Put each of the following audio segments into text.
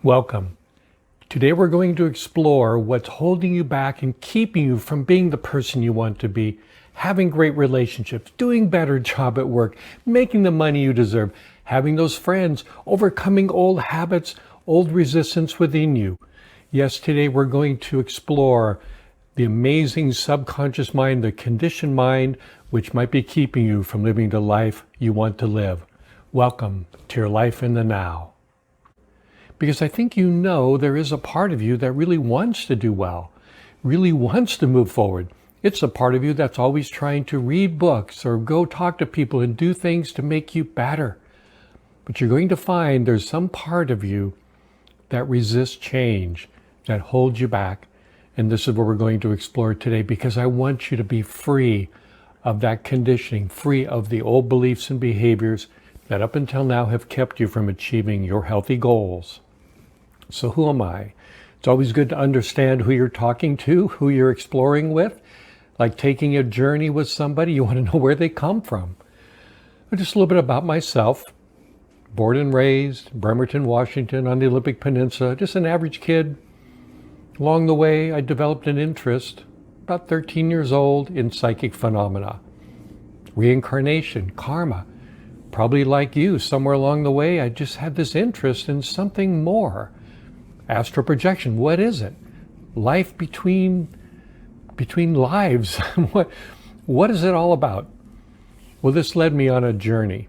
Welcome. Today we're going to explore what's holding you back and keeping you from being the person you want to be, having great relationships, doing better job at work, making the money you deserve, having those friends, overcoming old habits, old resistance within you. Yes, today we're going to explore the amazing subconscious mind, the conditioned mind, which might be keeping you from living the life you want to live. Welcome to your life in the now. Because I think you know there is a part of you that really wants to do well, really wants to move forward. It's a part of you that's always trying to read books or go talk to people and do things to make you better. But you're going to find there's some part of you that resists change, that holds you back. And this is what we're going to explore today, because I want you to be free of that conditioning, free of the old beliefs and behaviors that up until now have kept you from achieving your healthy goals. So who am I? It's always good to understand who you're talking to, who you're exploring with. Like taking a journey with somebody, you want to know where they come from. But just a little bit about myself. Born and raised in Bremerton, Washington, on the Olympic Peninsula. Just an average kid. Along the way, I developed an interest, about 13 years old, in psychic phenomena. Reincarnation, karma. Probably like you, somewhere along the way, I just had this interest in something more. Astral projection, what is it? Life between lives. What is it all about? Well, this led me on a journey.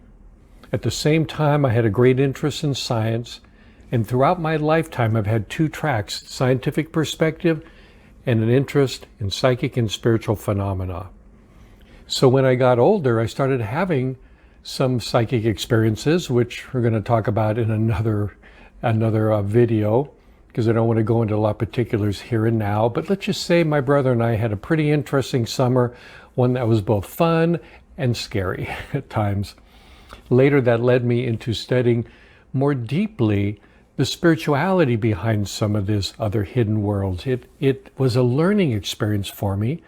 At the same time, I had a great interest in science, and throughout my lifetime, I've had two tracks, scientific perspective and an interest in psychic and spiritual phenomena. So when I got older, I started having some psychic experiences, which we're going to talk about in another video, because I don't want to go into a lot of particulars here and now. But let's just say my brother and I had a pretty interesting summer, one that was both fun and scary at times. Later, that led me into studying more deeply the spirituality behind some of these other hidden worlds. It was a learning experience for me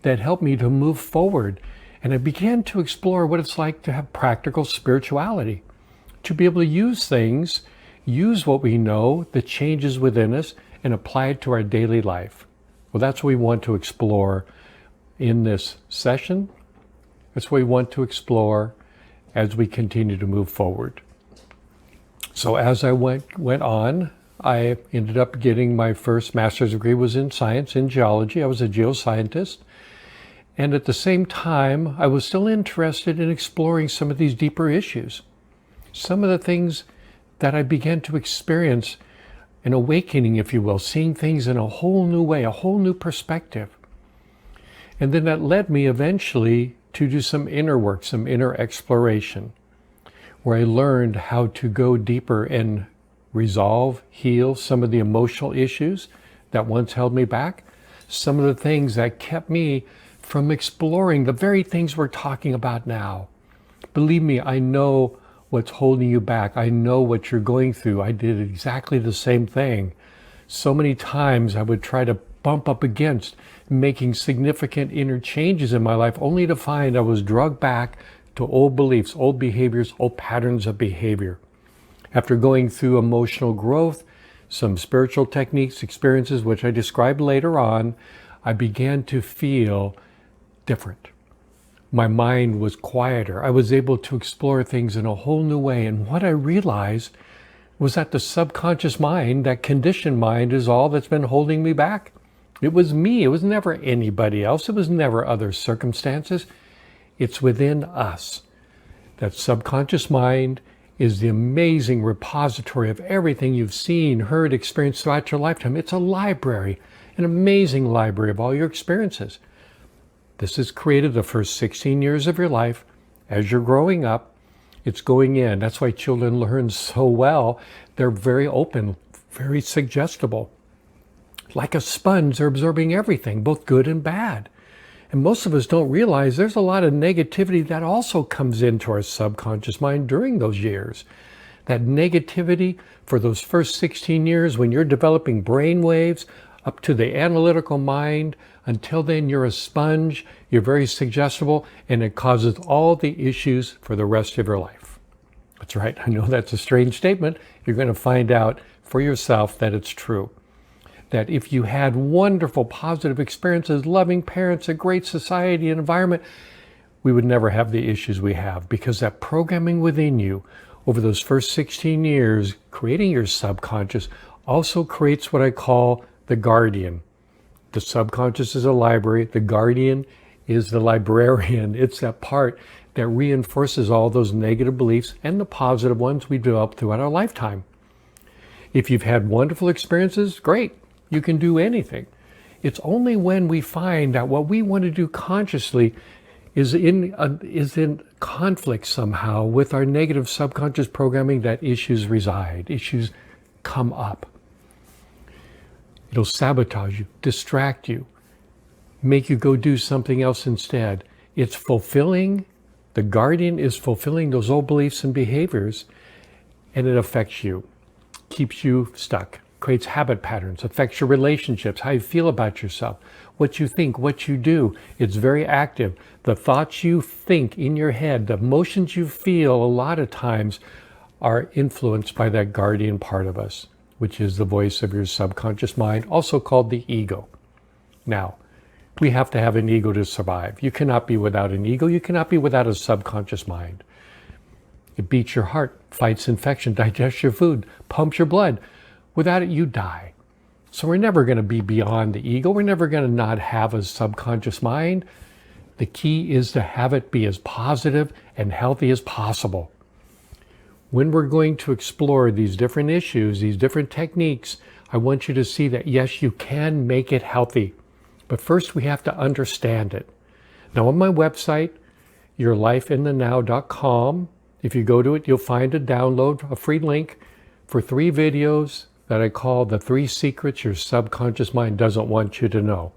that helped me to move forward. And I began to explore what it's like to have practical spirituality, to be able to use things, use what we know, the changes within us, and apply it to our daily life. Well, that's what we want to explore in this session. That's what we want to explore as we continue to move forward. So as I went on, I ended up getting my first master's degree was in science, in geology. I was a geoscientist. And at the same time, I was still interested in exploring some of these deeper issues. Some of the things that I began to experience, an awakening, if you will, seeing things in a whole new way, a whole new perspective. And then that led me eventually to do some inner work, some inner exploration, where I learned how to go deeper and resolve, heal some of the emotional issues that once held me back, some of the things that kept me from exploring the very things we're talking about now. Believe me, I know what's holding you back. I know what you're going through. I did exactly the same thing. So many times I would try to bump up against making significant inner changes in my life, only to find I was drugged back to old beliefs, old behaviors, old patterns of behavior. After going through emotional growth, some spiritual techniques, experiences, which I described later on, I began to feel different. My mind was quieter. I was able to explore things in a whole new way. And what I realized was that the subconscious mind, that conditioned mind, is all that's been holding me back. It was me. It was never anybody else. It was never other circumstances. It's within us. That subconscious mind is the amazing repository of everything you've seen, heard, experienced throughout your lifetime. It's a library, an amazing library of all your experiences. This is created the first 16 years of your life. As you're growing up, it's going in. That's why children learn so well. They're very open, very suggestible. Like a sponge, they're absorbing everything, both good and bad. And most of us don't realize there's a lot of negativity that also comes into our subconscious mind during those years. That negativity for those first 16 years when you're developing brain waves up to the analytical mind. Until then, you're a sponge, you're very suggestible, and it causes all the issues for the rest of your life. That's right. I know that's a strange statement. You're going to find out for yourself that it's true. That if you had wonderful, positive experiences, loving parents, a great society and environment, we would never have the issues we have, because that programming within you over those first 16 years, creating your subconscious, also creates what I call the guardian. The subconscious is a library. The guardian is the librarian. It's that part that reinforces all those negative beliefs and the positive ones we develop throughout our lifetime. If you've had wonderful experiences, great. You can do anything. It's only when we find that what we want to do consciously is in conflict somehow with our negative subconscious programming that issues reside, issues come up. It'll sabotage you, distract you, make you go do something else instead. It's fulfilling, the guardian is fulfilling those old beliefs and behaviors, and it affects you, keeps you stuck, creates habit patterns, affects your relationships, how you feel about yourself, what you think, what you do. It's very active. The thoughts you think in your head, the emotions you feel, a lot of times are influenced by that guardian part of us, which is the voice of your subconscious mind, also called the ego. Now, we have to have an ego to survive. You cannot be without an ego. You cannot be without a subconscious mind. It beats your heart, fights infection, digests your food, pumps your blood. Without it, you die. So we're never going to be beyond the ego. We're never going to not have a subconscious mind. The key is to have it be as positive and healthy as possible. When we're going to explore these different issues, these different techniques, I want you to see that, yes, you can make it healthy. But first, we have to understand it. Now, on my website, yourlifeinthenow.com, if you go to it, you'll find a download, a free link for 3 videos that I call the 3 secrets your subconscious mind doesn't want you to know.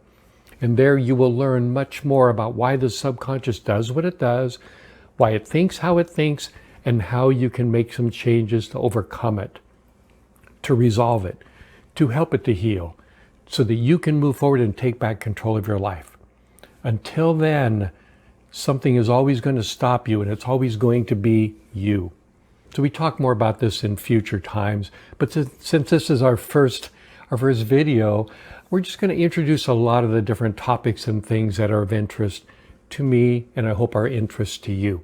And there you will learn much more about why the subconscious does what it does, why it thinks how it thinks, and how you can make some changes to overcome it, to resolve it, to help it to heal, so that you can move forward and take back control of your life. Until then, something is always going to stop you, and it's always going to be you. So we talk more about this in future times, but since this is our first video, we're just going to introduce a lot of the different topics and things that are of interest to me, and I hope are interest to you.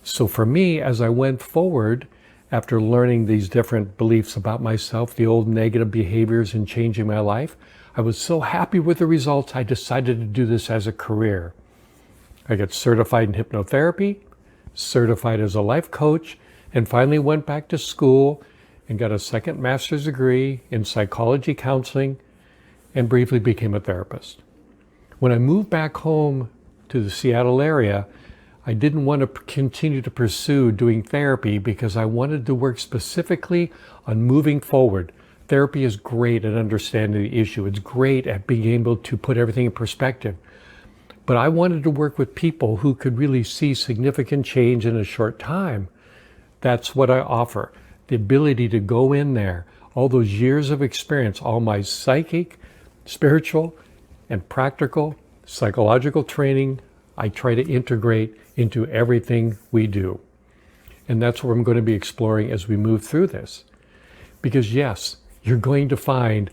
So for me, as I went forward, after learning these different beliefs about myself, the old negative behaviors, and changing my life, I was so happy with the results, I decided to do this as a career. I got certified in hypnotherapy, certified as a life coach, and finally went back to school and got a second master's degree in psychology counseling, and briefly became a therapist. When I moved back home to the Seattle area, I didn't want to continue to pursue doing therapy because I wanted to work specifically on moving forward. Therapy is great at understanding the issue. It's great at being able to put everything in perspective. But I wanted to work with people who could really see significant change in a short time. That's what I offer. The ability to go in there, all those years of experience, all my psychic, spiritual, and practical, psychological training, I try to integrate into everything we do. And that's what I'm going to be exploring as we move through this. Because yes, you're going to find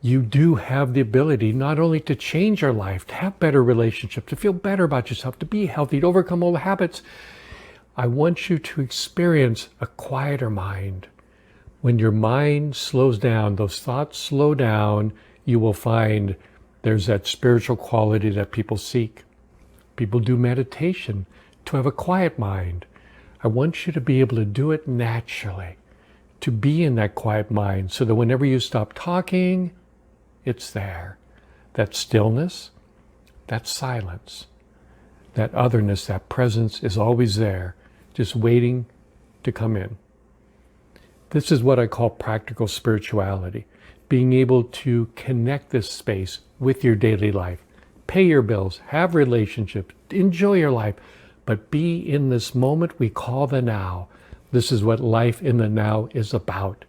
you do have the ability not only to change your life, to have better relationships, to feel better about yourself, to be healthy, to overcome all the habits. I want you to experience a quieter mind. When your mind slows down, those thoughts slow down, you will find there's that spiritual quality that people seek. People do meditation to have a quiet mind. I want you to be able to do it naturally, to be in that quiet mind, so that whenever you stop talking, it's there. That stillness, that silence, that otherness, that presence is always there, just waiting to come in. This is what I call practical spirituality, being able to connect this space with your daily life. Pay your bills, have relationships, enjoy your life, but be in this moment we call the now. This is what life in the now is about.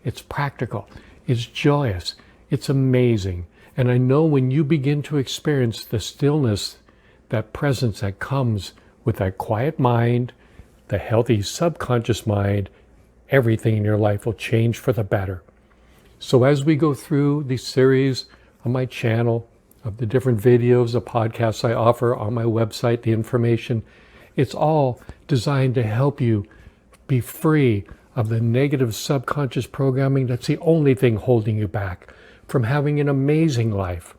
It's practical, it's joyous, it's amazing. And I know when you begin to experience the stillness, that presence that comes with that quiet mind, the healthy subconscious mind, everything in your life will change for the better. So as we go through the series on my channel, of the different videos, the podcasts I offer on my website, the information, it's all designed to help you be free of the negative subconscious programming that's the only thing holding you back from having an amazing life,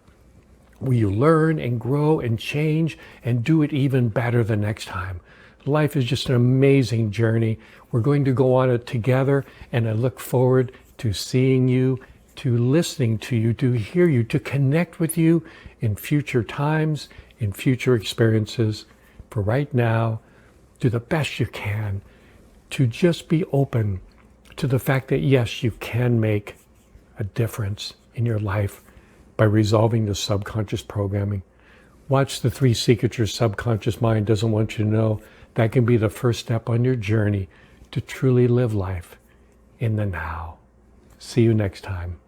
where you learn and grow and change and do it even better the next time. Life is just an amazing journey. We're going to go on it together, and I look forward to seeing you, to listening to you, to hear you, to connect with you in future times, in future experiences. For right now, do the best you can to just be open to the fact that yes, you can make a difference in your life by resolving the subconscious programming. Watch the 3 secrets your subconscious mind doesn't want you to know. That can be the first step on your journey to truly live life in the now. See you next time.